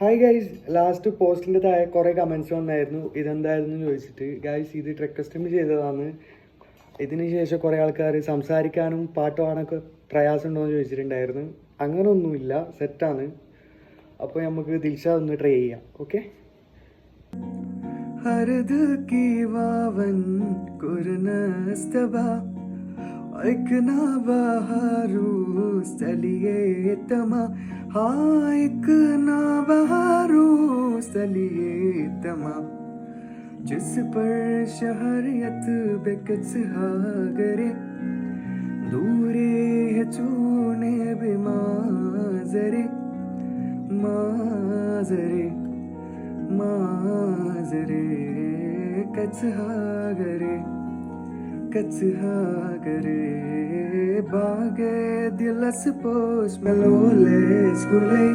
Hi guys, last പോസ്റ്റിൻ്റെ താഴെ കുറേ comments വന്നായിരുന്നു ഇതെന്തായിരുന്നു ചോദിച്ചിട്ട്. ഗൈസ്, ഇത് ട്രെക്ക് കസ്റ്റമർ ചെയ്തതാണ്. ഇതിന് ശേഷം കുറേ ആൾക്കാർ സംസാരിക്കാനും പാട്ട് പാടാനൊക്കെ പ്രയാസമുണ്ടോ എന്ന് ചോദിച്ചിട്ടുണ്ടായിരുന്നു. അങ്ങനെയൊന്നുമില്ല, സെറ്റാണ്. അപ്പോൾ നമുക്ക് ദിൽഷാദ് ഒന്ന് ട്രൈ ചെയ്യാം. ഓക്കെ. ഹർദ് കി വാവൻ കുർനസ്തബ एक ना बहारू सलिए तमा हाँ एक ना बहारू सलिए तमा जिस पर शहरियत बेकस हागरे दूरे है चूने भी माजरे माजरे माजरे कच हागरे Baage dilas pos melole skulei